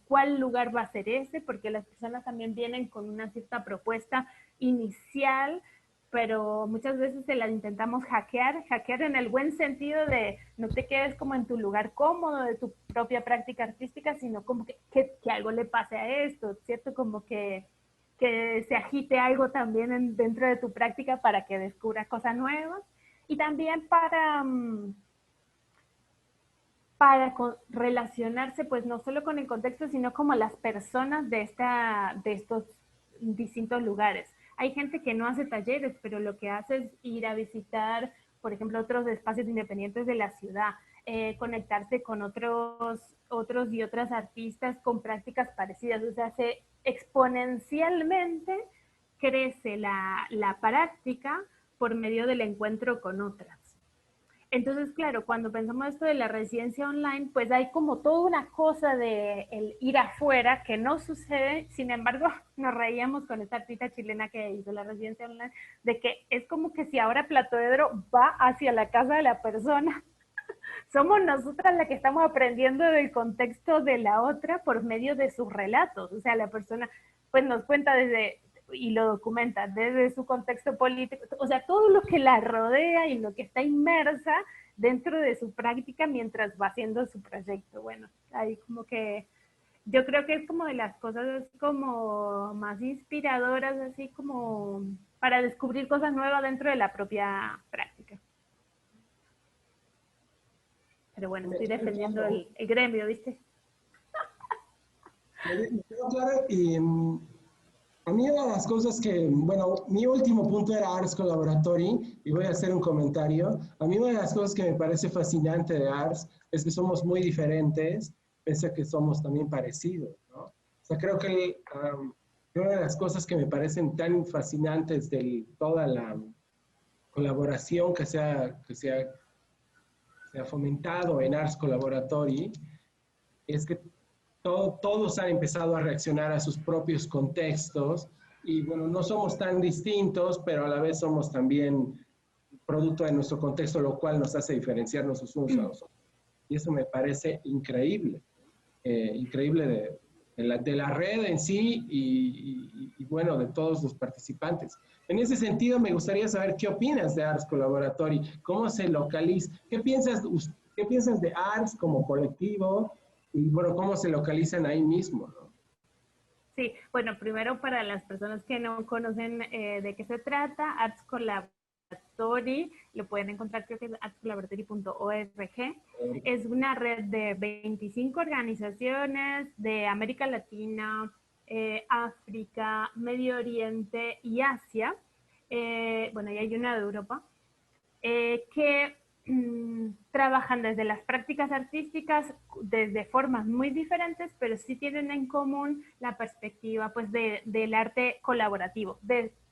cuál lugar va a ser ese, porque las personas también vienen con una cierta propuesta inicial, pero muchas veces se las intentamos hackear en el buen sentido de no te quedes como en tu lugar cómodo de tu propia práctica artística, sino como que algo le pase a esto, ¿cierto? Como que se agite algo también dentro de tu práctica para que descubras cosas nuevas y también para relacionarse pues no solo con el contexto, sino como las personas de estos distintos lugares. Hay gente que no hace talleres, pero lo que hace es ir a visitar, por ejemplo, otros espacios independientes de la ciudad, conectarse con otros y otras artistas con prácticas parecidas. O sea, exponencialmente crece la práctica por medio del encuentro con otras. Entonces, claro, cuando pensamos esto de la residencia online, pues hay como toda una cosa de el ir afuera que no sucede. Sin embargo, nos reíamos con esta artista chilena que hizo la residencia online, de que es como que si ahora Plato de Dro va hacia la casa de la persona, somos nosotras las que estamos aprendiendo del contexto de la otra por medio de sus relatos. O sea, la persona pues nos cuenta y lo documenta desde su contexto político, o sea, todo lo que la rodea y lo que está inmersa dentro de su práctica mientras va haciendo su proyecto. Bueno, ahí como que yo creo que es como de las cosas como más inspiradoras, así como para descubrir cosas nuevas dentro de la propia práctica. Pero bueno, estoy defendiendo el gremio, ¿viste? Me quedó claro y A mí una de las cosas que, bueno, mi último punto era Ars Collaboratory y voy a hacer un comentario. A mí una de las cosas que me parece fascinante de Ars es que somos muy diferentes, pese a que somos también parecidos, ¿no? O sea, creo que una de las cosas que me parecen tan fascinantes de toda la colaboración que se ha fomentado en Ars Collaboratory es que todos han empezado a reaccionar a sus propios contextos y bueno, no somos tan distintos, pero a la vez somos también producto de nuestro contexto, lo cual nos hace diferenciarnos los unos a los otros. Y eso me parece increíble, increíble de la red en sí y bueno, de todos los participantes. En ese sentido, me gustaría saber qué opinas de Ars Collaboratory, cómo se localiza, qué piensas de Ars como colectivo y bueno, cómo se localizan ahí mismo, ¿no? Sí, bueno, primero para las personas que no conocen de qué se trata, Arts Collaboratory, lo pueden encontrar, creo que es artscollaboratory.org. Es una red de 25 organizaciones de América Latina, África, Medio Oriente y Asia. Bueno, y hay una de Europa, que trabajan desde las prácticas artísticas desde formas muy diferentes, pero sí tienen en común la perspectiva pues, del arte colaborativo,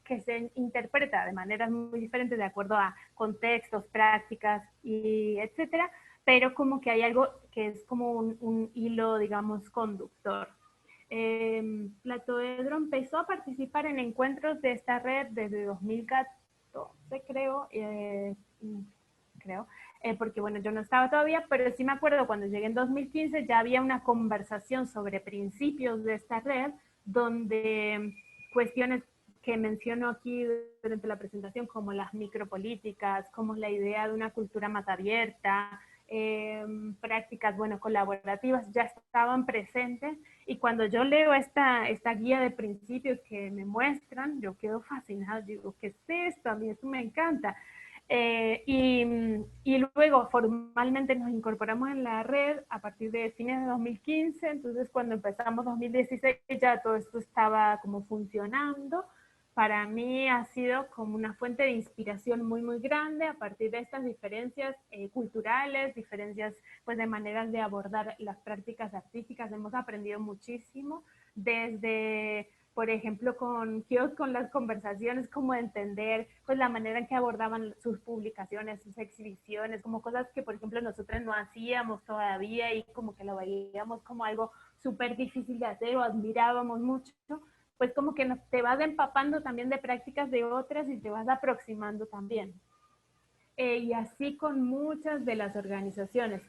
que se interpreta de maneras muy diferentes de acuerdo a contextos, prácticas y etcétera, pero como que hay algo que es como un hilo, digamos, conductor. Platoedro empezó a participar en encuentros de esta red desde 2014, creo, porque bueno, yo no estaba todavía, pero sí me acuerdo cuando llegué en 2015 ya había una conversación sobre principios de esta red, donde cuestiones que menciono aquí durante la presentación, como las micropolíticas, como la idea de una cultura más abierta, prácticas, bueno, colaborativas, ya estaban presentes. Y cuando yo leo esta guía de principios que me muestran, yo quedo fascinada, digo, ¿qué es esto? A mí esto me encanta. Y luego formalmente nos incorporamos en la red a partir de fines de 2015, entonces cuando empezamos 2016 ya todo esto estaba como funcionando. Para mí ha sido como una fuente de inspiración muy, muy grande a partir de estas diferencias culturales, diferencias pues de maneras de abordar las prácticas artísticas. Hemos aprendido muchísimo desde, por ejemplo, con las conversaciones, como entender pues la manera en que abordaban sus publicaciones, sus exhibiciones, como cosas que, por ejemplo, nosotros no hacíamos todavía y como que lo veíamos como algo súper difícil de hacer o admirábamos mucho, pues como que te vas empapando también de prácticas de otras y te vas aproximando también. Y así con muchas de las organizaciones.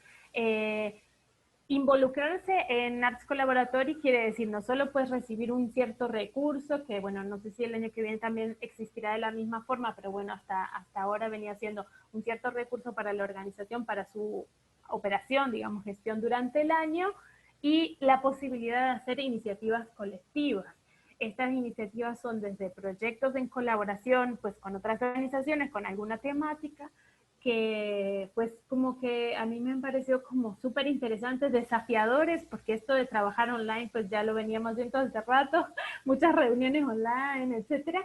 Involucrarse en Arts Collaboratory quiere decir no solo pues recibir un cierto recurso, que bueno, no sé si el año que viene también existirá de la misma forma, pero bueno, hasta ahora venía siendo un cierto recurso para la organización, para su operación, digamos, gestión durante el año, y la posibilidad de hacer iniciativas colectivas. Estas iniciativas son desde proyectos en colaboración pues con otras organizaciones, con alguna temática, que pues como que a mí me han parecido como súper interesantes, desafiadores, porque esto de trabajar online pues ya lo veníamos viendo hace rato, muchas reuniones online, etcétera,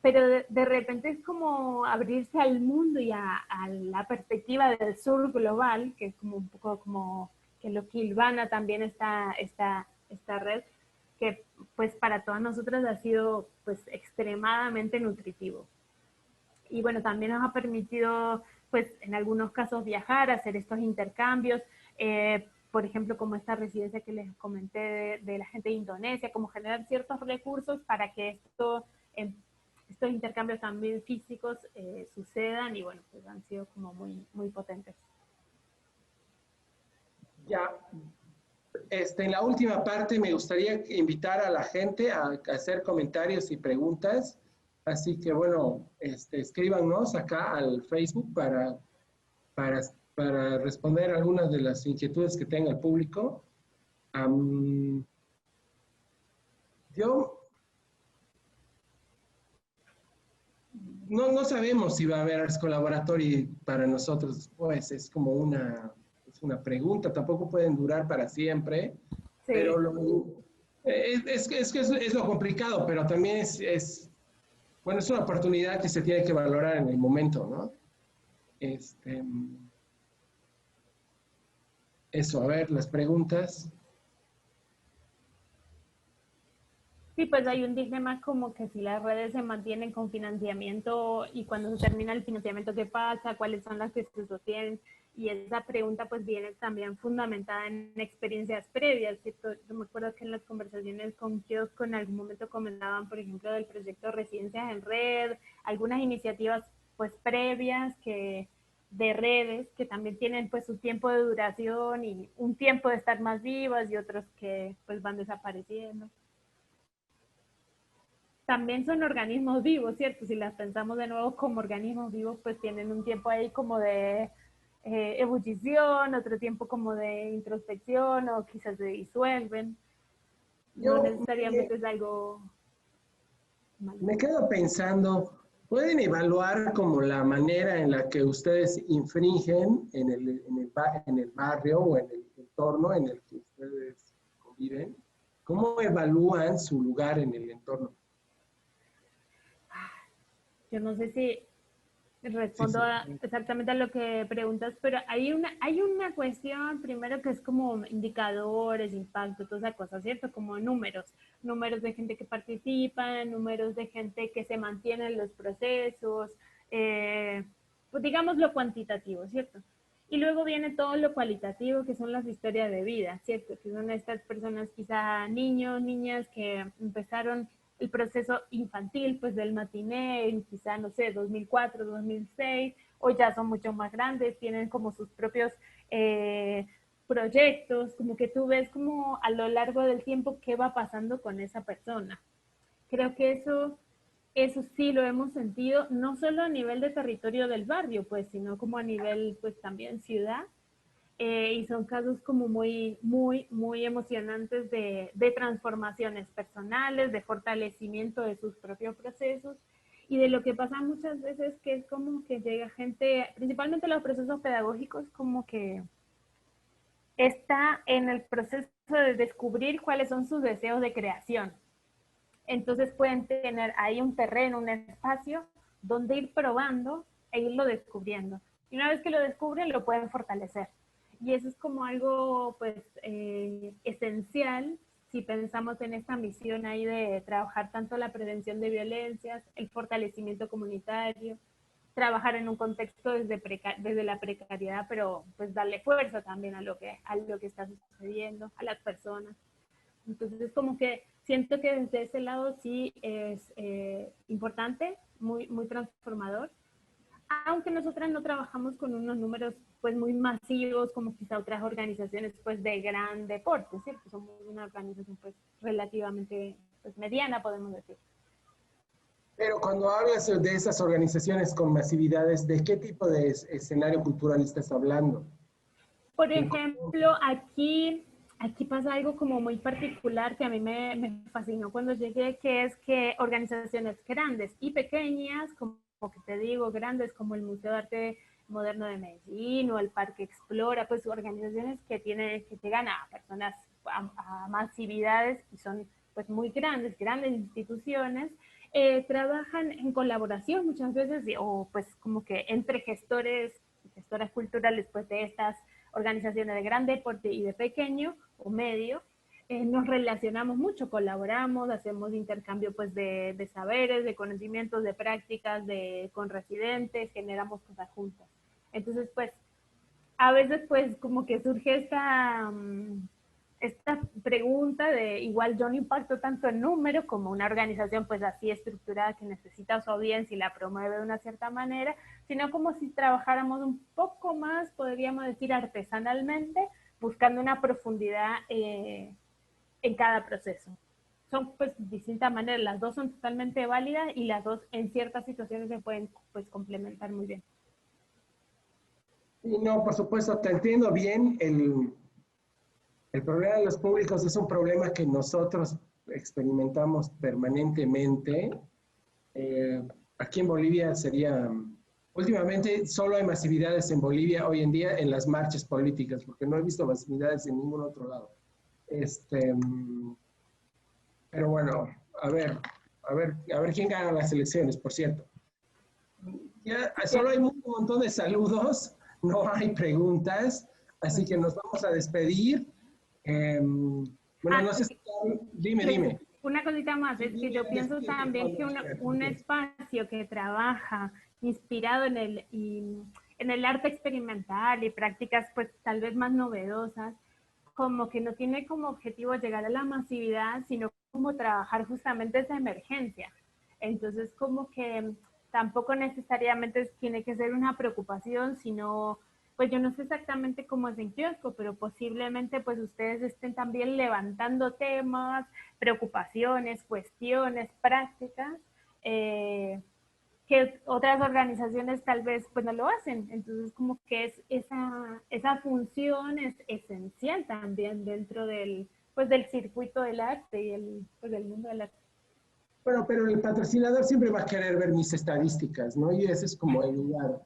pero de repente es como abrirse al mundo y a la perspectiva del sur global, que es como un poco como que lo que hilvana también esta red, que pues para todas nosotras ha sido pues extremadamente nutritivo. Y bueno, también nos ha permitido, pues en algunos casos viajar, hacer estos intercambios, por ejemplo, como esta residencia que les comenté de la gente de Indonesia, como generar ciertos recursos para que estos intercambios también físicos sucedan y bueno, pues han sido como muy, muy potentes. Ya, en la última parte me gustaría invitar a la gente a hacer comentarios y preguntas. Así que bueno, escríbanos acá al Facebook para, para responder algunas de las inquietudes que tenga el público. Yo no sabemos si va a haber Ars Collaboratory para nosotros, pues es como una pregunta, tampoco pueden durar para siempre, Sí. pero Es lo complicado, pero también bueno, es una oportunidad que se tiene que valorar en el momento, ¿no? Eso, a ver, las preguntas. Sí, pues hay un dilema como que si las redes se mantienen con financiamiento y cuando se termina el financiamiento, ¿qué pasa? ¿Cuáles son las que se sostienen? Y esa pregunta pues viene también fundamentada en experiencias previas, ¿cierto? Yo me acuerdo que en las conversaciones con Kiosco en algún momento comentaban, por ejemplo, del proyecto Residencias en Red, algunas iniciativas pues previas de redes que también tienen pues su tiempo de duración y un tiempo de estar más vivas y otros que pues van desapareciendo. También son organismos vivos, ¿cierto? Si las pensamos de nuevo como organismos vivos, pues tienen un tiempo ahí como de ebullición, otro tiempo como de introspección o quizás se disuelven. No Yo necesariamente es algo malo. me quedo pensando, ¿pueden evaluar como la manera en la que ustedes infringen en el barrio o en el entorno en el que ustedes conviven? ¿Cómo evalúan su lugar en el entorno? Yo no sé si Sí, respondo sí. exactamente a lo que preguntas, pero hay una cuestión primero que es como indicadores, impacto, toda esa cosa, ¿cierto? Como números de gente que participa, números de gente que se mantiene en los procesos, pues digamos lo cuantitativo, ¿cierto? Y luego viene todo lo cualitativo, que son las historias de vida, ¿cierto? Que son estas personas, quizá niños, niñas que empezaron el proceso infantil, pues del matiné, quizá, no sé, 2004, 2006, o ya son mucho más grandes, tienen como sus propios proyectos, como que tú ves como a lo largo del tiempo qué va pasando con esa persona. Creo que eso sí lo hemos sentido, no solo a nivel de territorio del barrio, pues, sino como a nivel, pues, también ciudad. Y son casos como muy emocionantes de transformaciones personales, de fortalecimiento de sus propios procesos y de lo que pasa muchas veces que es como que llega gente, principalmente los procesos pedagógicos, como que está en el proceso de descubrir cuáles son sus deseos de creación. Entonces pueden tener ahí un terreno, un espacio donde ir probando e irlo descubriendo. Y una vez que lo descubren, lo pueden fortalecer. Y eso es como algo pues esencial si pensamos en esta misión ahí de trabajar tanto la prevención de violencias, el fortalecimiento comunitario, trabajar en un contexto desde la precariedad, pero pues darle fuerza también a lo que está sucediendo, a las personas. Entonces es como que siento que desde ese lado sí es importante, muy transformador, aunque nosotras no trabajamos con unos números pues muy masivos como quizá otras organizaciones pues de gran deporte, ¿cierto? Somos una organización pues relativamente pues mediana, podemos decir. Pero cuando hablas de esas organizaciones con masividades, ¿de qué tipo de escenario cultural estás hablando? Por ejemplo, aquí pasa algo como muy particular que a mí me fascinó cuando llegué, que es que organizaciones grandes y pequeñas, como que te digo, grandes como el Museo de Arte Moderno de Medellín o el Parque Explora, pues organizaciones que llegan a personas, a masividades y son pues muy grandes instituciones, trabajan en colaboración muchas veces o pues como que entre gestoras culturales pues de estas organizaciones de gran deporte y de pequeño o medio, nos relacionamos mucho, colaboramos, hacemos intercambio pues de saberes, de conocimientos, de prácticas, con residentes, generamos cosas juntas. Entonces, pues, a veces pues como que surge esta pregunta de igual yo no impacto tanto en número como una organización pues así estructurada que necesita su audiencia y la promueve de una cierta manera, sino como si trabajáramos un poco más, podríamos decir artesanalmente, buscando una profundidad en cada proceso. Son pues distintas maneras, las dos son totalmente válidas y las dos en ciertas situaciones se pueden pues complementar muy bien. Y no, por supuesto, te entiendo bien. El problema de los públicos es un problema que nosotros experimentamos permanentemente. Aquí en Bolivia últimamente solo hay masividades en Bolivia hoy en día en las marchas políticas, porque no he visto masividades en ningún otro lado. Pero bueno, a ver quién gana las elecciones, por cierto. Ya, solo hay un montón de saludos, no hay preguntas, así que nos vamos a despedir. Bueno, no sé si... Dime. Una cosita más, es que yo pienso también que un espacio que trabaja inspirado en el arte experimental y prácticas pues tal vez más novedosas, como que no tiene como objetivo llegar a la masividad, sino como trabajar justamente esa emergencia. Entonces como que tampoco necesariamente tiene que ser una preocupación, sino pues yo no sé exactamente cómo es en Kiosco, pero posiblemente pues ustedes estén también levantando temas, preocupaciones, cuestiones, prácticas, que otras organizaciones tal vez pues no lo hacen. Entonces como que esa función es esencial también dentro del circuito del arte y del mundo del arte. Bueno, pero el patrocinador siempre va a querer ver mis estadísticas, ¿no? Y ese es como el lugar.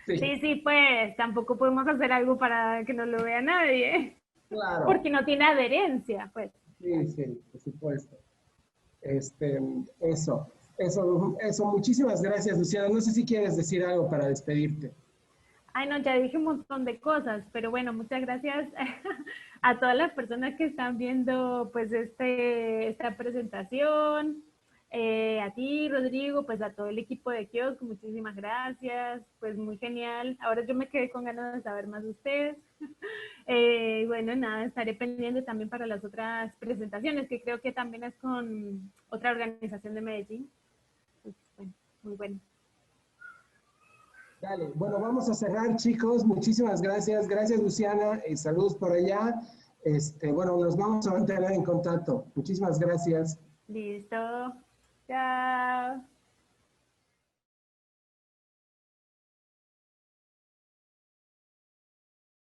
Sí, pues tampoco podemos hacer algo para que no lo vea nadie. Claro. Porque no tiene adherencia, pues. Sí, por supuesto. Eso. Muchísimas gracias, Luciana. No sé si quieres decir algo para despedirte. Ay, no, ya dije un montón de cosas, pero bueno, muchas gracias a todas las personas que están viendo pues esta presentación. A ti, Rodrigo, pues a todo el equipo de Kiosco, muchísimas gracias, pues muy genial. Ahora yo me quedé con ganas de saber más de ustedes. Bueno, nada, estaré pendiente también para las otras presentaciones, que creo que también es con otra organización de Medellín. Pues, bueno, muy bueno. Dale, bueno, vamos a cerrar, chicos. Muchísimas gracias. Gracias, Luciana. Saludos por allá. Bueno, nos vamos a mantener en contacto. Muchísimas gracias. Listo. Chao.